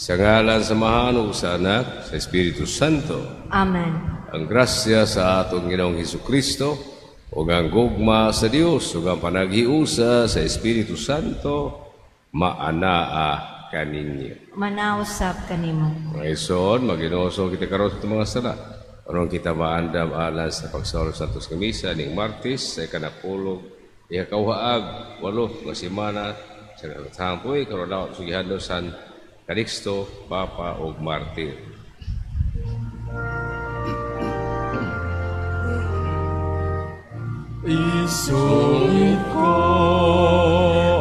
Sa ngalan samahan ug sa Anak, sa Espiritu Santo. Amen. Ang grasya sa atong Ginoong Hesukristo, ug ang gugma sa Dios, ug ang panaghiusa sa Espiritu Santo, maanaa kaninyo. Manausap kanimo. Mga ison, maginoso kita karon sa mga sala. Aron kita maandam alas sa pagsahol sa Santos Kamisa ning Martes sa ikanapulog, ikakauhaag, 8 nga semana sa katampoy karon daw sugihan San Calixto, Papa o Martir. Isulit ko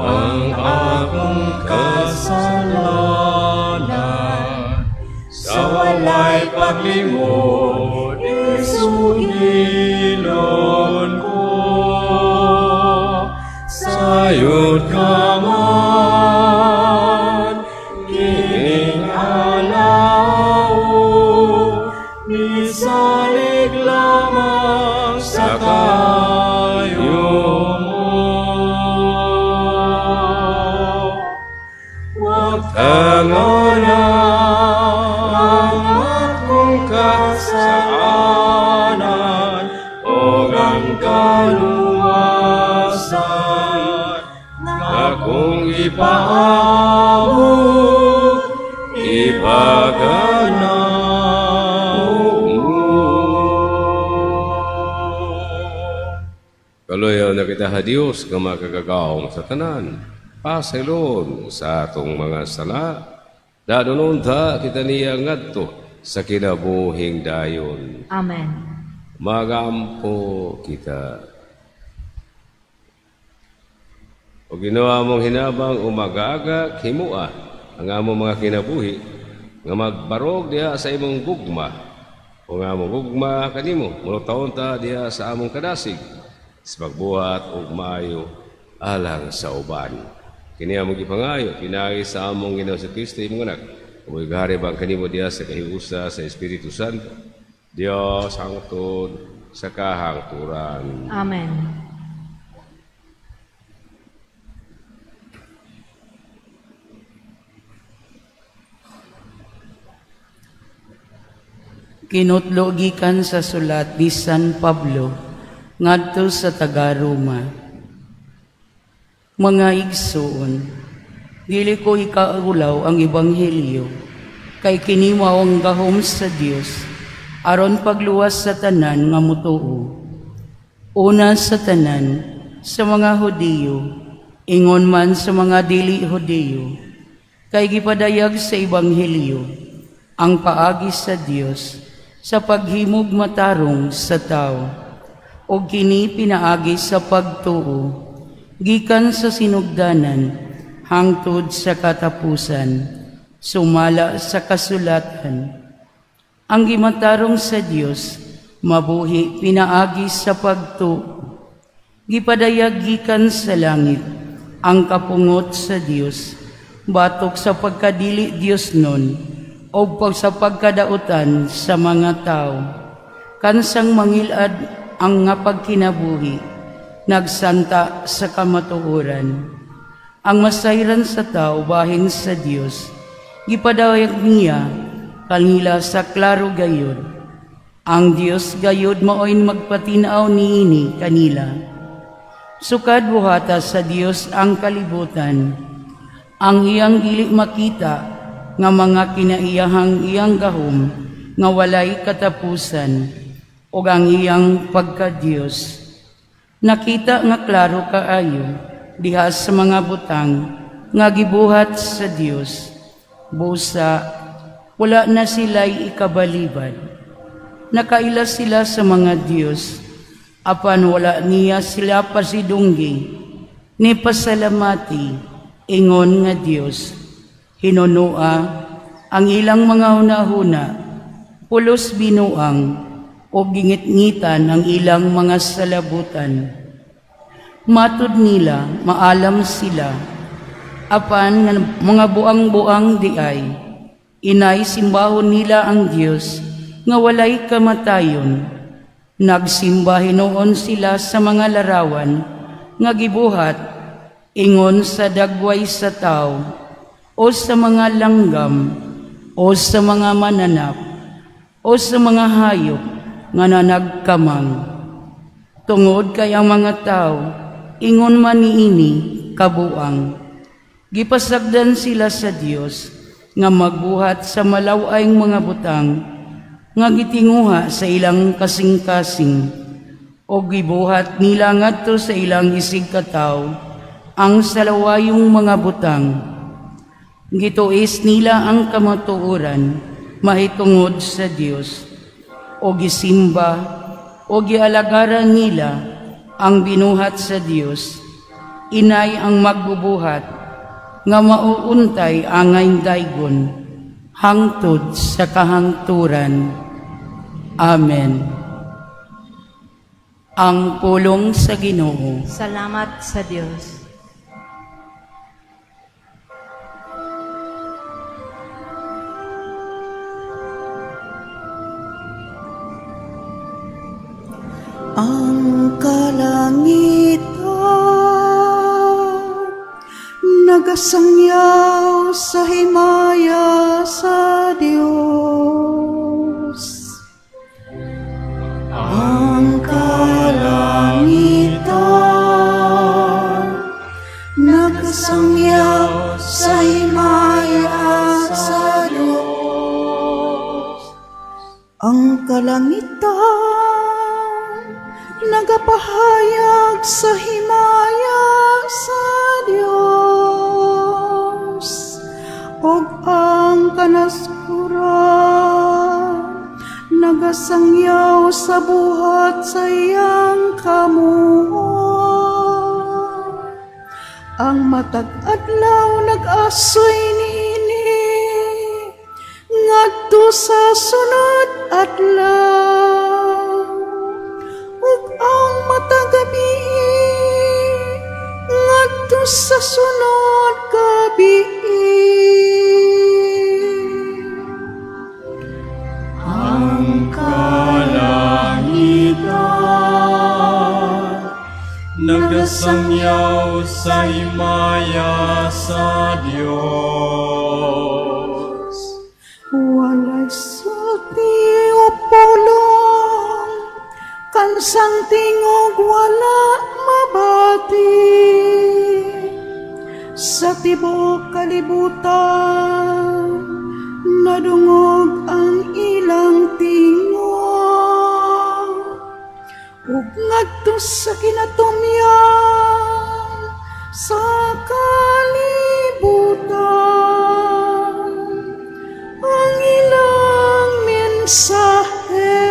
ang akong kasalanan, sa walay paglimot, isugilon ko. Sayod ka man, kining alaw, misalig lamang sa kayo mo. Huwag tanganan ang akong kasalanan o ang kaluwasan na kung ipaabot, ipaganaw mo. Kaloyaw na kita ha Diyos nga makagagawang sa tanan. Pasilon sa atong mga sala. Dadonon ta kita niya ngadto sa kinabuhing dayon. Amen. Magampo kita. O ginawa mong hinabang umagaga, himua ang among mga kinabuhi nga magbarog diha sa imong gugma. O nga among gugma kanimo, mulutaon ta diha sa among kadasig sa pagbuhat og maayo alang sa uban. Kini among gipangayo, pinagi sa among Ginoong Kristo imong anak. Umoy gari bang kanimo diha sa kahiusa sa Espiritu Santo. Dios hangtod sa kahangturan. Amen. Kinutlo gikan sa sulat ni San Pablo ngadto sa taga-Roma. Mga igsoon, dili ko ikaulaw ang ebanghelyo, kay kini mao ang gahom sa Dios aron pagluwas sa tanan nga mutuo. Una sa tanan sa mga Hudiyo, ingon man sa mga dili Hudiyo, kay gipadayag sa ebanghelyo ang paagi sa Dios sa paghimog matarong sa tao, o kini pinaagi sa pagtuo, gikan sa sinugdanan, hangtod sa katapusan, sumala sa kasulatan. Ang gimatarong sa Dios, mabuhi pinaagi sa pagtuo. Gipadayag gikan sa langit, ang kapungot sa Dios, batok sa pagkadili Dios nun, o sa pagkadautan sa mga tao. Kansang mangilad ang nga pagkinabuhi, nagsanta sa kamatuoran. Ang masayran sa tao bahin sa Dios, gipadayag niya kanila sa klaro gayod. Ang Dios gayod maoin magpatinaw niini kanila. Sukad buhata sa Dios ang kalibutan, ang iyang dili makita nga mga kinaiyahang iyang gahom nga walay katapusan, o ang iyang pagka-Dios. Nakita nga klaro kaayo diha sa mga butang nga gibuhat sa Dios. Busa, wala na sila'y ikabalibad. Nakaila sila sa mga Dios, apan wala niya sila pasidunggi, ni pasalamati, ingon nga Dios. Hinunua ang ilang mga hunahuna, pulos binuang, o gingit-ngitan ang ilang mga salabutan. Matud nila, maalam sila, apan nga mga buang-buang di ay, inay simbahon nila ang Dios, nga walay kamatayon. Nagsimba hinoon sila sa mga larawan, nga gibuhat, ingon sa dagway sa tao, o sa mga langgam, o sa mga mananap, o sa mga hayop nga nanagkamang. Tungod kay ang mga tao, ingon man niini kabuang. Gipasagdan sila sa Dios nga magbuhat sa malaw-ayng mga butang nga gitinguha sa ilang kasing-kasing o gibuhat nila ngadto sa ilang isig kataw ang salawayong mga butang. Gituis nila ang kamatuoran mahitungod sa Dios o gisimba o gialagaran nila ang binuhat sa Dios. Inay ang magbubuhat nga mauuntay angay daygon hangtod sa kahangturan. Amen. Ang pulong sa Ginoo. Salamat sa Diyos. Ang kalangitan nagasangyaw sa himaya sa Diyos. Ang kalangitan nagasangyaw sa himaya sa Diyos. Ang kalangitan nagapahayag sa himaya sa Diyos, og ang kanaskuran nagasangyaw sa buhat sa iyang kamuhan. Ang matag adlaw nag-asoy niini ngadto sa sunod adlaw, ug ang matagabi ngadto sa sunod gabi. Ang kalangitan nagasangyaw sa himaya sa Diyos. Walay sulti o pulong, kansang tingog wala mabati. Sa tibok kalibutan nadungog ang ilang tingog, ug ngadto sa kinatumyan sa kalibutan ang ilang mensahe.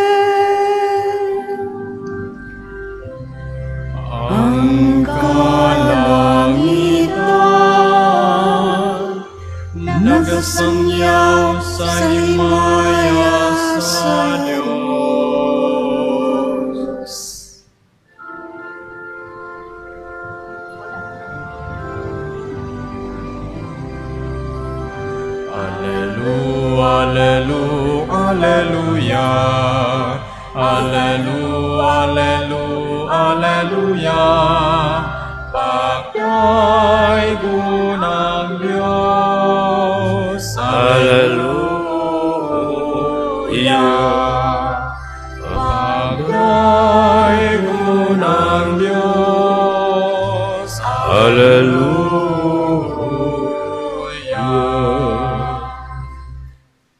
Ang kalangitan nagasangyaw sa himaya sa Diyos. Alleluia, alleluia, alleluia, alleluia, alleluia. Pagdaigo ng Diyos. Alleluia. Pagdaigo ng Diyos. Alleluia.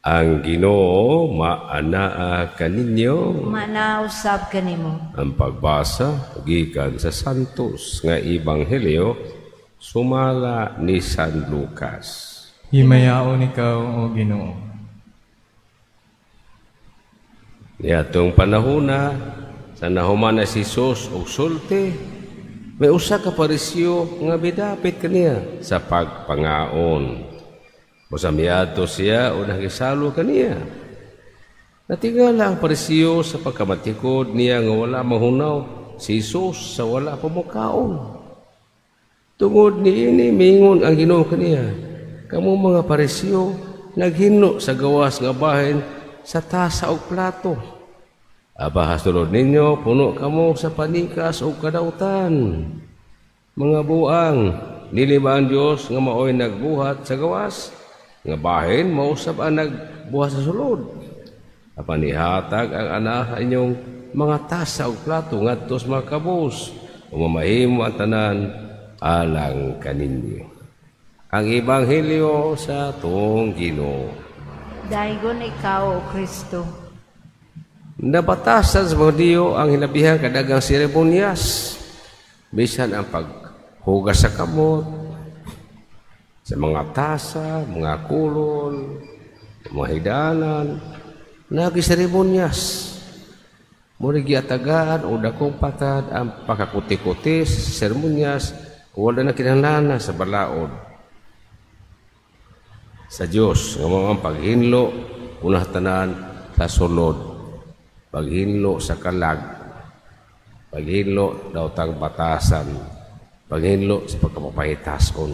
Ang Ginoo maanaa kaninyo. Manausab kanimo. Ang pagbasa gikan sa Santos nga Ebanghelyo sumala ni San Lucas. Himayaon ikaw, O Ginoo. Niadtong panahona sa nahuman na si Jesus og sulti, may usa ka parisyo nga bidapit kaniya sa pagpangaon. Musamiato siya o nakisalo kaniya. Natingala ang parisyo sa pagkamatikod niya nga wala mahunaw si Jesus sa wala pamukaon. Tungod niini mingon ang Ginoo kaniya, kamo mga parisyo naghino sa gawas nga bahin sa tasa og plato. Abahas tulod ninyo puno kamo sa panikas o kadautan. Mga buang, nilima ang Diyos nga maoy nagbuhat sa gawas. nga bahin mausap ang nagbuhat sa sulod. Apan ihatag ang anak inyong mga tasa o plato ngadto sa mga kabus, umamahimo ang tanan alang kaninyo. Ang Ebanghelyo sa atong Ginoo. Daigon ikaw, O Kristo. Nabatasan sa mga Diyo ang hinabihan kadagang seremonyas, bisan ang paghugas sa kamot, sa mga tasa, mga kulon, mga hidanan, nagi-seremonyas. Muna giatagaan o dakong patad ang pakakuti-kuti sa seremonyas, wala na kinahanglan sa balaod. Sa Diyos, nga mga paghinlo, unah tanan sa sulod. Paghinlo sa kalag, paghinlo daw tang batasan, paghinlo sa pagkapapahitason,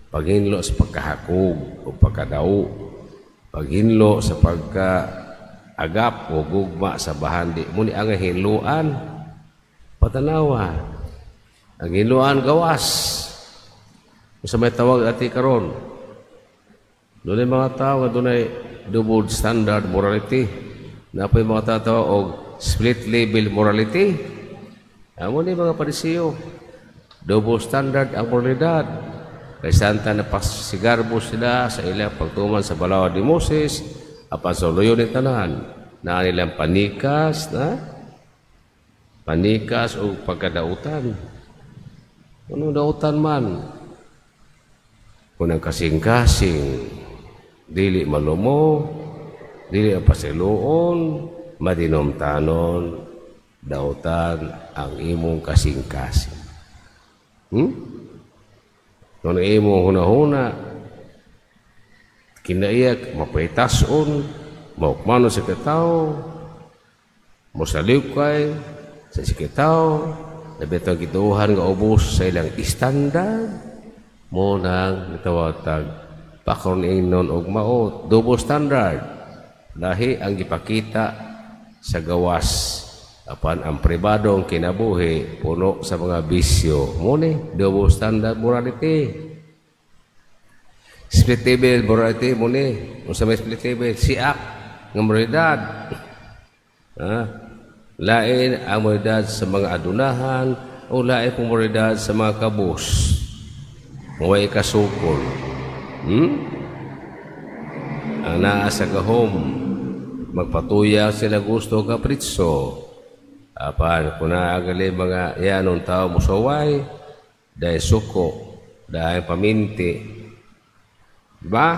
paghinlo sa pagkahakog o pagkadao, paghinlo sa pagkaagap o gugma sa bahandi. Muni ang hinluan, patanawa, ang hinluan gawas. Sa may tawag ati karon, doon ay mga tao, doon ay double standard morality. Na po yung mga tao o split label morality. Amo ni mga Parisiyo. Double standard ang moralidad. Kay santa na pasigarbo sila sa ilang pagtuman sa balaod ni Moses. Apan sa luyo ni tanan. Na nilang panikas o pagkadautan. Anong dautan man? Kunang kasing-kasing. Dili malumo. Dili ang pasiluon, madinomtanon, dautan ang imong kasing-kasing. Kung imong hunahuna, kinaiyak, mapahitason, maukmano sa katao, mosaliwkay sa sikitaw, nabitang kituhan nga ubos sa ilang istandard, mo nang natawatag, pakron ingnon og maot, double standard. Lahi ang ipakita sa gawas apan ang pribadong kinabuhi puno sa mga bisyo. Muni, double standard morality. Split table morality muni. Kung sa may split table, siak ng moralidad. Lain ang moralidad sa mga adunahan o lain ang moralidad sa mga kabus. Huwag kasukol. Ang naa sa gahom, magpatuya sila gusto kapritso. Apan, kung naagali mga yanong tao musaway, dahil suko, dahil paminti. Diba?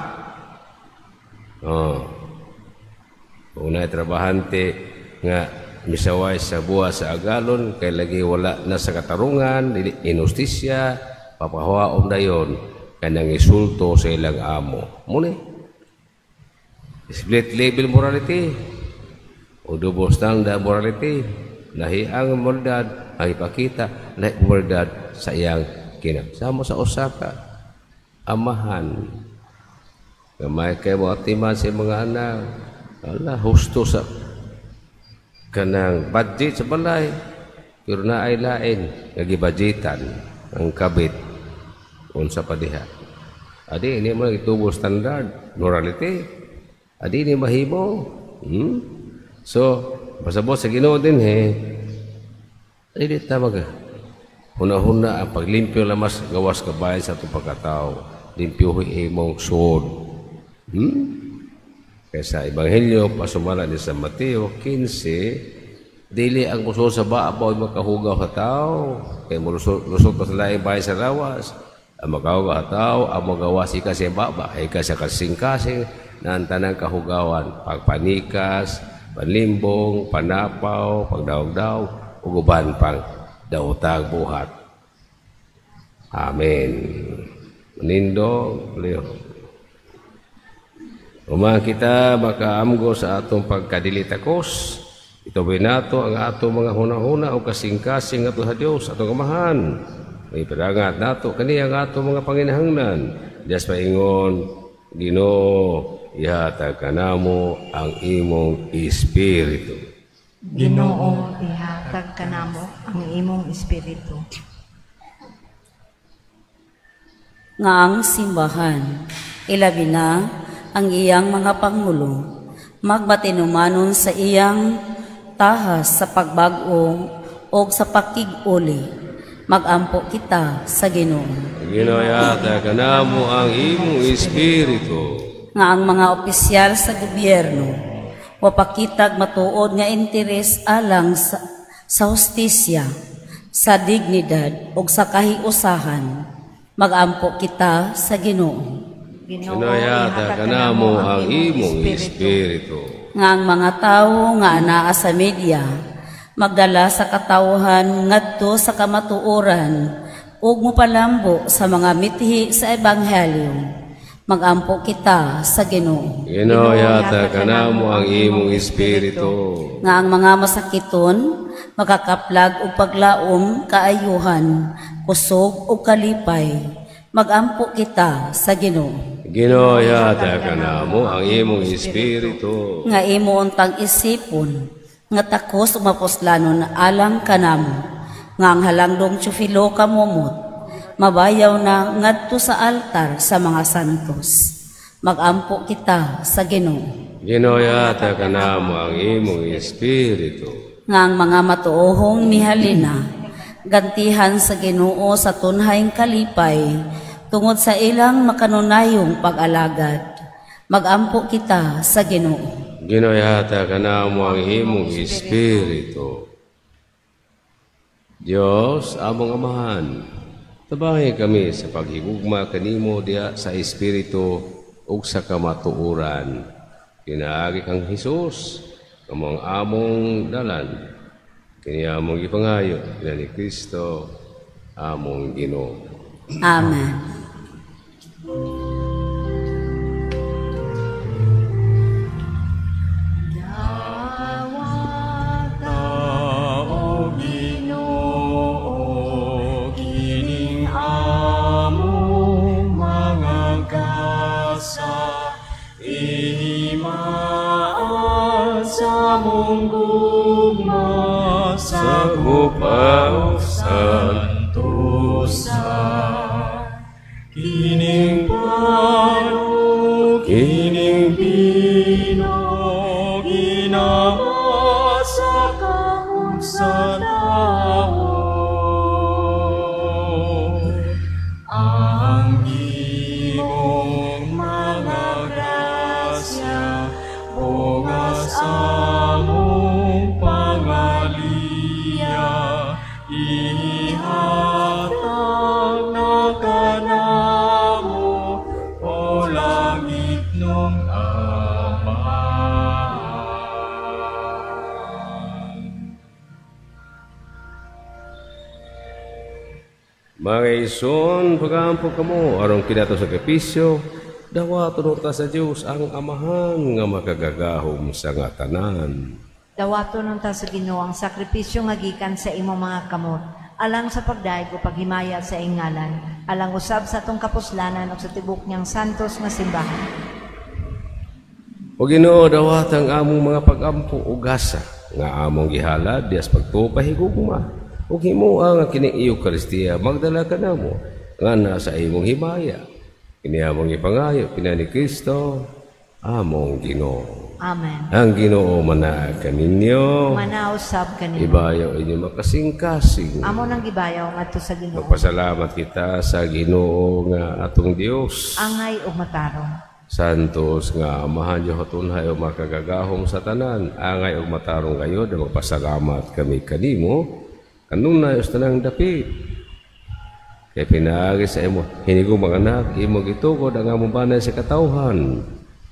Kung trabahante nga misaway sa buwa sa agalon, kay lagi wala na sa katarungan, inustisya, papahawaom na yun, kanang isulto sa ilang amo. Muni? Split label morality o double standard morality. Lahi ang moralidad ang ipakita, lahi moralidad sa iyang kinasama sa Osaka amahan. Gamay kay mo atiman sa mga anak, ala husto sa kanang budget sa balay, pero na ay lain nagibudgetan ang kabit unsa pa diha. Adi ini mo double standard morality. Adi ni mahimo. So, pasabot sa Ginoo din adi tama ka. Huna-huna ang paglimpyo lamas gawas kabayan sa itong pagkatao. Limpyohi imong suod. Kaysa Ebanghelyo, pasumala ni San Mateo 15, dili ang kusol sa baabaw ay makahugaw sa tao. Kaya lusot pa sa laing bahay sa lawas. Ang makahugaw sa tao, ang magawas ika sa baba, ika sa kasing-kasing, na ang tanang kahugawan, pagpanikas, panlimbong, panapaw, pagdaog-daog, uguban pang dautag buhat. Amen. Manindo, Leo. Umang kita makaamgo sa atong pagkadilitakos, ito binato ang atong mga hunahuna o kasing-kasing ato sa Dios, atong kamahan. May pirangat nato, kani ang atong mga panginahanglan. Diyas paingon, Ginoo, ihatag kanamo ang imong espiritu. Ginoo, ihatag kanamo ang imong espiritu. Nga ang simbahan, ilabi na ang iyang mga pangulo, magmatinumanon sa iyang tahas sa pagbag-o o sa pakig-uli. Magampo kita sa Ginoo. Ginayata ka na mo ang imong espiritu. Nga ang mga opisyal sa gobyerno, wapakitag matuod nga interes alang sa hustisya, sa dignidad o sa kahiusahan. Magampo kita sa Ginoo. Ginayata ka na mo ang imong espiritu. Nga ang mga tao nga anaa sa media, magdala sa katawhan ngadto sa kamatuoran ug mopalambo sa mga mithi sa ebanghelyo. Magampo kita sa Ginoo. Ginayata ka na mo ang imong espiritu. Nga ang mga masakiton makakaplag og paglaom kaayuhan, kusog ug kalipay. Magampo kita sa Ginoo. Ginayata ka na mo ang imong espiritu. Nga imo untang isipon nga takos umaposlanon alang kanamo, nga ang halangdong tsufilo kamumot, mabayaw na ngadto sa altar sa mga santos. Magampo kita sa Ginoo. Ginayata ka na mo ang imong espiritu. Nga ang mga matuohong mihalina, gantihan sa Ginoo sa tunhayng kalipay, tungod sa ilang makanunayong pag-alagad. Magampo kita sa Ginoo. Ginayata ka na mo ang imong espiritu. Diyos, among amahan, tabangi kami sa paghigugma kanimo diya sa espiritu ug sa kamatuoran. Pinaagi kang Hesus, among among dalan. Kini among ipangayo, ni Kristo, among Ginoo. Amen. Sagupaw santosa kining pano kining pino ginawa sa kamong sa tao ang imong mga grasya bugas among ihatag na kanamo o langit nung amahan. Mga ison, pagampo kamo, arong kinato sa kapisyo, dawa tunod ta sa Diyos ang amahan nga makagagahom sa nga tanan. Dawato nun ta sa Ginoo ang sakripisyo nga gikan sa imong mga kamot, alang sa pagdaig o paghimaya sa ingalan, alang usab sa atong kapuslanan o sa tibok niyang santos nga simbahan. O Ginoo, dawatang among mga pagampo o gasa, nga among gihalad, dias pagtupahigugma, o himuang nga kining Eucharistia, magdala ka na mo, nga nasa imong himaya. Kini among ipangayo, pinani Kristo, among Ginoo. Amen. Ang Ginoo manaag kaninyo, Manausab kanimo. ibayaw inyo makasing-kasing. Amo nang gibayaw ngadto sa Ginoo. Magpasalamat kita sa Ginoo nga atong Dios. Angay ug matarong. Santos nga amahan Diyo hatunhay o makagagahom sa tanan. Angay ug matarong kayo na magpasalamat kami kanimo. Kanunay us tanang dapit. Kaya pinaagi sa imo hinigong mga anak, imo gitugod ang among banay sa katawhan.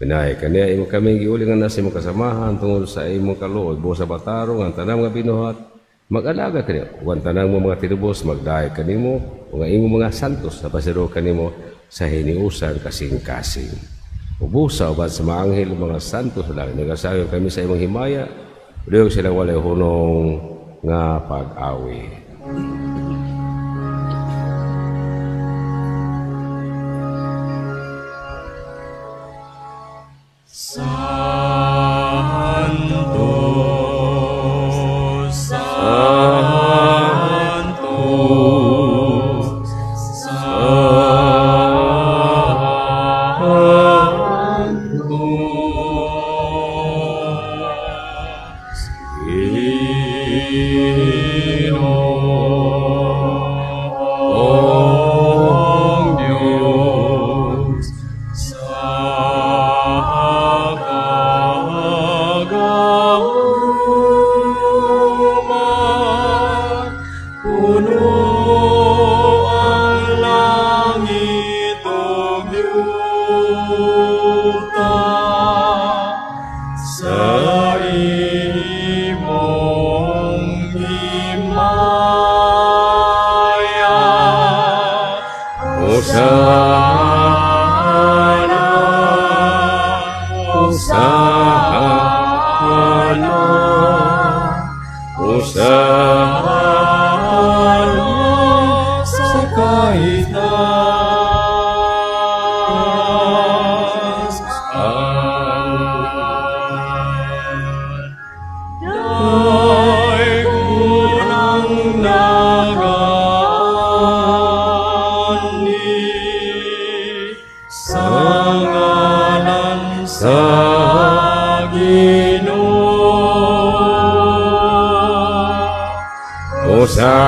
Pinay kaniya imo kami giulingan na sa imong kasamahan tungod sa imong kaluoy busa sa batarong ang tanang mga binuhat mag-alaga kaniya ug tanang mo mga tinubos magdaay kanimo ug ang imong mga santos sa pasiro kanimo sa hiniusan kasing-kasing ubusa uban sa mga anghel mga santos lang nagasayon kami sa imong himaya ulihog sila walay hunong nga pag-awi. Hosana, Hosana sa kaitasan. Hosana,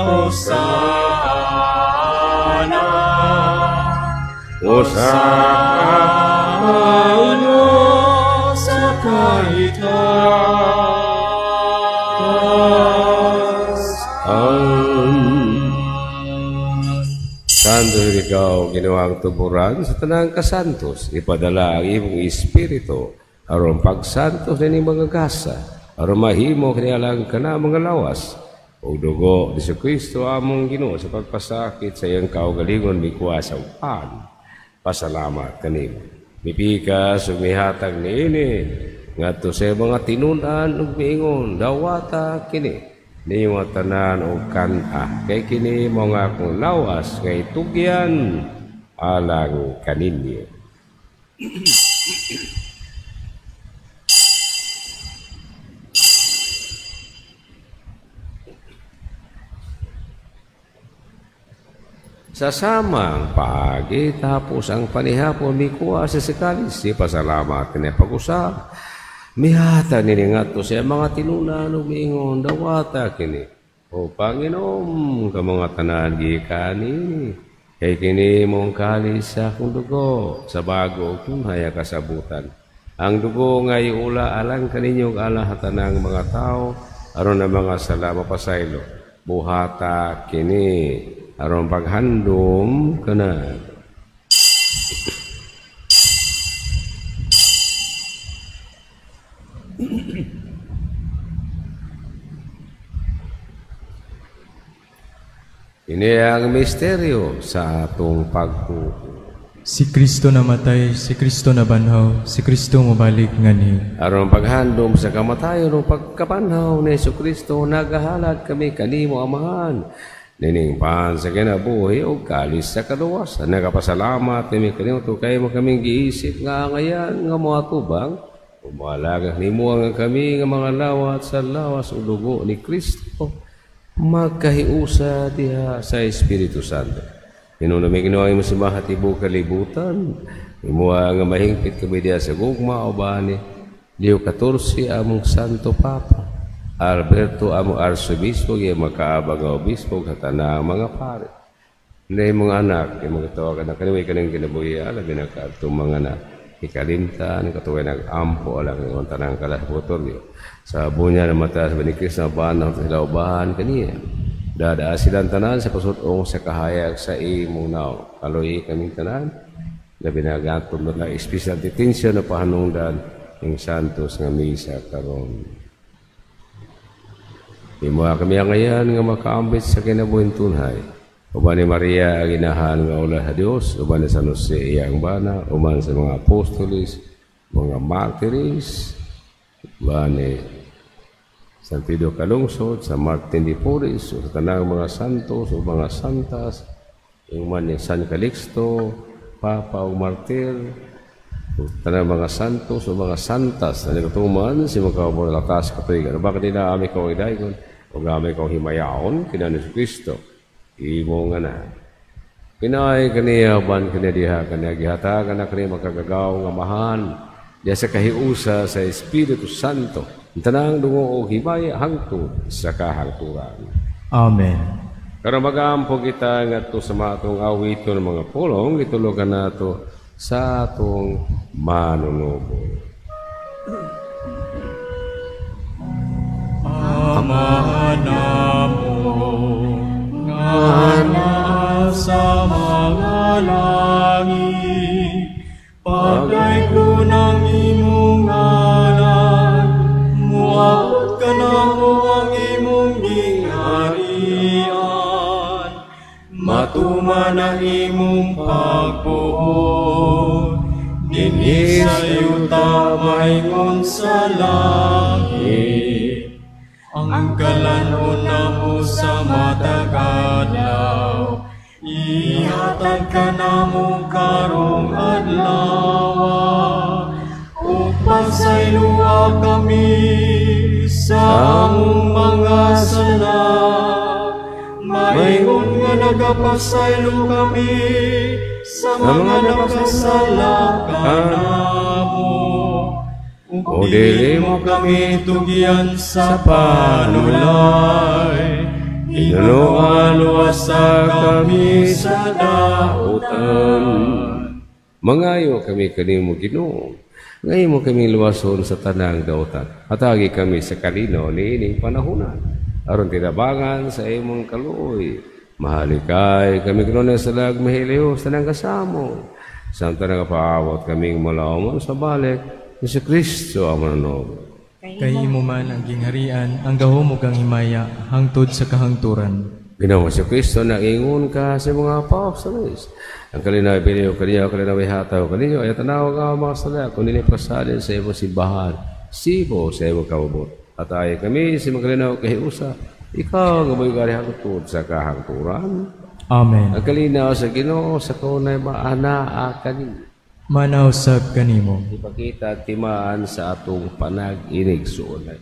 Hosana, Hosana sa kaitasan. Santo ikaw, ginawang tuburan sa tanang kasantos, ipadala ang imong espiritu, aron pagsantos ni mga gasa, aron mahimo kanilang kana mga lawas, o dugo ni Kristo among Ginoo sa pagpasakit sa iyang kaugalingon mikuha sa upan. Pasalamat kanimo. Mipikas ug mihatag niini ngadto sa mga tinunan ug miingon, dawata kini ni mga tanan og kanta kay kini mga akong lawas kay tugyan alang kaninyo. Sa samang pagi tapos ang panihapon mikuha sa sikalis si pasalamat ni pag-usap. Mihata nini ngadto sa mga tinunan ug miingon, dawata kini o Panginoon ka mga tanan gikani kay kini mong kalis sa akong dugo sa bago kung haya kasabutan. Ang dugo nga iula alang kaninyong alahatanang mga tao aron ang mga sala mapasaylo. Buhata kini aron paghandom kana. Ini ang misteryo sa atong pagtuo. Si Kristo namatay, si Kristo nabanhaw, si Kristo mabalik ngani. Aron paghandom sa kamatayon o pagkapanhaw ni Kristo, nagahalad kami kanimo amahan. Nining pan sa kinabuhi o kalis sa kaluwasan. Nagapasalamat kami kanimo to kay mo kaming giisip nga ngayan nga mga tubang. Umalagak nimo ang kami nga mga lawat sa lawas o dugo ni Kristo. Magkahiusa diha sa Espiritu Santo. Inuna may ginawa mo si mahatibo kalibutan. Imuha nga mahingpit kami diha sa gugma o bani. Leo 14 among Santo Papa. Alberto among Arsobispo, yung makaabang nga obispo, katana ang mga pare. Hindi mga anak, yung mga tawagan na kanimay kanang kinabuhi, alabi na ka itong mga anak. Ikalimtan, katuway nag-ampo, alang yung tanang kalasbutol. Sa bunya na mata sa banikis na bahan na sila ubahan kaniya. Dada silang tanan sa pasutong sa kahayag sa imong nao. Kaloy kaming tanan, na binagatong na special detention na pahanungdan ng Santos nga misa karon. Imuha kami ngayon nga makaambit sa kinabuhing tunhay. Uban ni Maria ang inahan nga ula sa Diyos, uban ni San Jose iyang bana, uban sa mga apostolis, mga martiris, uban ni San Pedro Calungsod, sa Martin de Porres, sa tanang mga santos o mga santas, uban ni San Calixto, Papa o Martir, tanang mga santos o mga santas, na nagatuman si mga lakas katuigan. Bakit nila aming kong idaygon? O gamay kong himayaon, kina ni Kristo. Imo nga na. Pinay kaniya ban kaniya diha kaniya gihatagan na kaniya magkagagaw nga mahan diya sa kahiusa sa Espiritu Santo. Tanang dungo o himaya hangtod sa kahangturan. Amen. Karon magampo kita ngadto sa matong awiton ng mga pulong, itulugan nato sa atong manunubo. Ama namong nga nasa mga langit, pagayko ng imong ngalan, muabot ka na mo ang imong gingharian. tuman ang imong pagbuot. Dinhi sa yuta maingon sa langit. Ang kalanon na mo sa matag adlaw, ihatag ka namo karong adlaw. Upang sayluwa kami sa among mga sala, maingon nga nagapasaylo kami sa mga nakasala kanamo. O dili mo kami tugyan sa panulay, inunuan-luwasa kami sa dautan. Mangayo kami kanimo Ginoo, ngayon mo kami luwason sa tanang dautan. Hatagi kami sa kalino ni ining panahunan, aron tinabangan sa imong kaluoy. Mahalikay kami kanon sa lag mahiliw sa nang kasamo. Santa nagapaawat kaming malaumon sa balik ni si Kristo ang manunod. Kay imo man ang gingharian, ang gahom ug ang himaya, hangtod sa kahangturan. Ginoong si Kristo, naingon ka sa mga apostles. Ang kalinaw piniyo kaniya, kalinaw ihataw kaniyo, ay tanaw ka mga sala, kung nilipasalin sa imo simbahan, sibo sa imo kabubot. At ay kami si magalinaw kahiusa, ikaw ang amoy gari hangtod sa kahangturan. Amen. Ang kalinaw sa Ginoo sa kunay maana kaniyo. Manausab kanimo. Ipakita at timaan sa atong panag-inig suunay.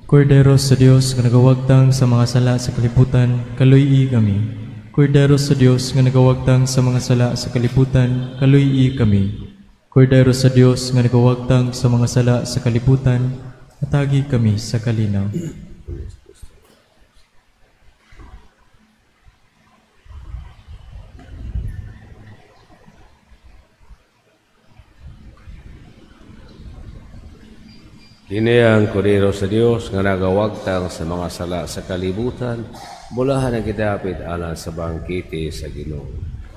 Kordero sa Dios nga nagawagtang sa mga sala sa kalibutan, kaluy-i kami. Kordero sa Dios nga nagawagtang sa mga sala sa kalibutan, kaluy-i kami. Kordero sa Dios nga nagawagtang sa mga sala sa kalibutan, atagi kami sa kalinaw. Kini ang Kordero sa Dios nga nagawagtang sa mga sala sa kalibutan, bulahan ang kidapit alang sa bangkite sa Ginoo.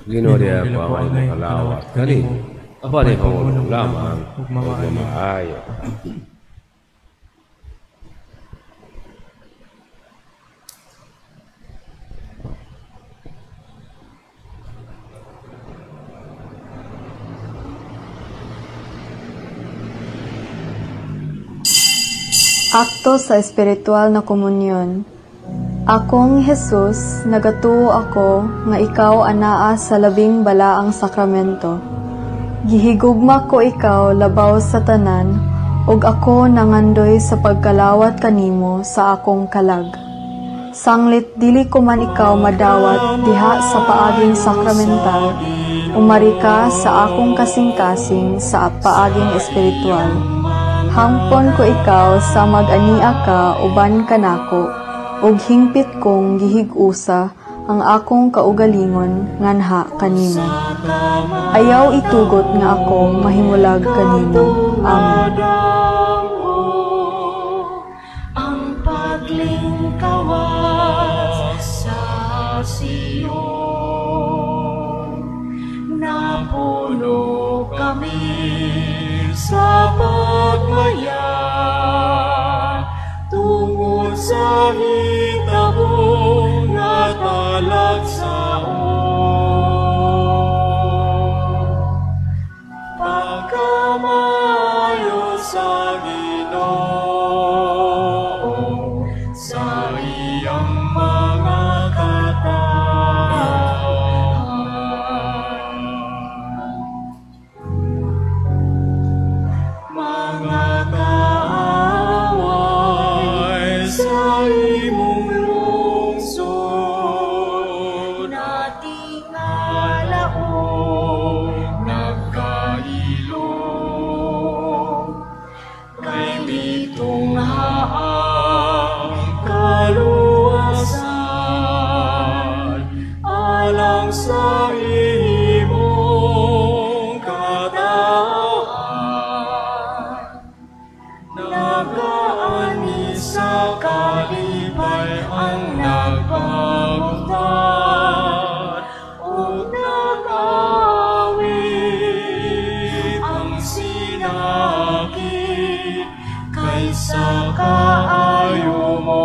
Ginoo diya ko ang imong kalawat kanimo. Apani pamulong lamang ug mamaayo. Akto sa espiritual na komunyon. Akong Jesus, nagatuo ako nga ikaw anaa sa labing balaang sakramento. Gihigugma ko ikaw labaw sa tanan, ug ako nangandoy sa pagkalawat kanimo sa akong kalag. Sanglit dili ko man ikaw madawat diha sa paaging sakramental, umari ka sa akong kasing-kasing sa paaging espiritual. Hangpon ko ikaw sa mag-ania ka uban kanako, ug hingpit kong gihig-usa ang akong kaugalingon nganha kanimo. Ayaw itugot nga ako mahimulag kanimo. Amen. Ang paglingkawas sa Sion, napuno kami sa pagmaya tungod sa hitabo nga talagsaon. Pagkamayo sa Ginoo sa iyang mga katahan. Mga kaaway sa imong lungsod, nating alaon nagkailong, kay mitong haang kaluwasan alang sa imong katahan. Nagaani sa kalipay ang nagpagutad, o nagawit ang sinakit kaysa kaayo mo.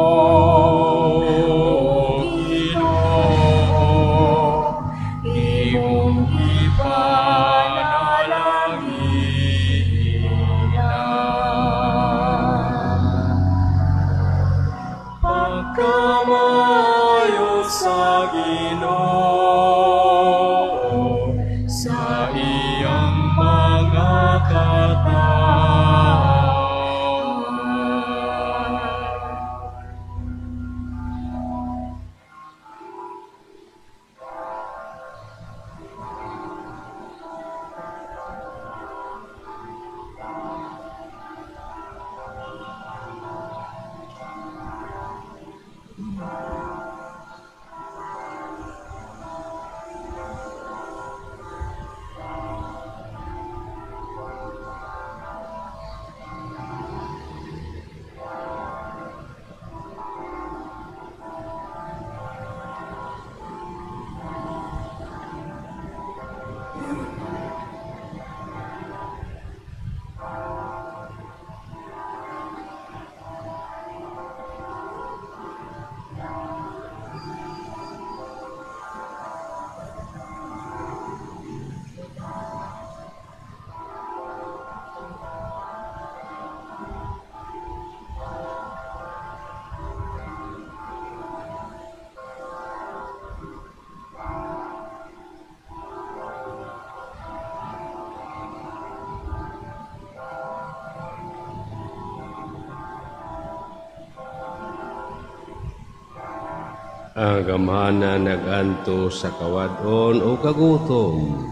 ang gamhanan naganto sa kawadon o kagutom,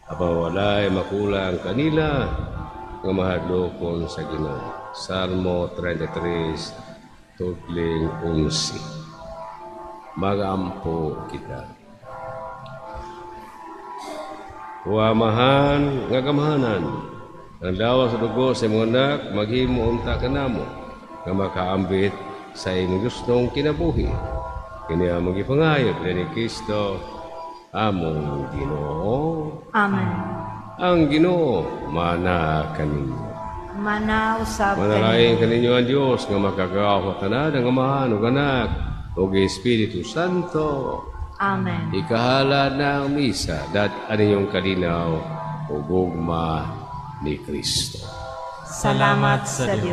apawalay makulang kanila, nga mahadlokon sa Ginoo. Salmo 33, tudling 11. Magampo kita. Huamahan nga gamhanan, ang dawa sa dugo sa imong anak, maghimo unta kanamo, nga makaambit sa imong gustong kinabuhi. Kini among ipangayod ni Kristo, among Ginoo. Amen. Ang Ginoo mana kaninyo. Mana usab Manalain kaninyo ang Dios nga makagawa tanan ang Amahan ug Anak ug Espiritu Santo. Amen. Ikahala na ang misa dat aninyong kalinaw ug gugma ni Kristo. Salamat sa Diyos.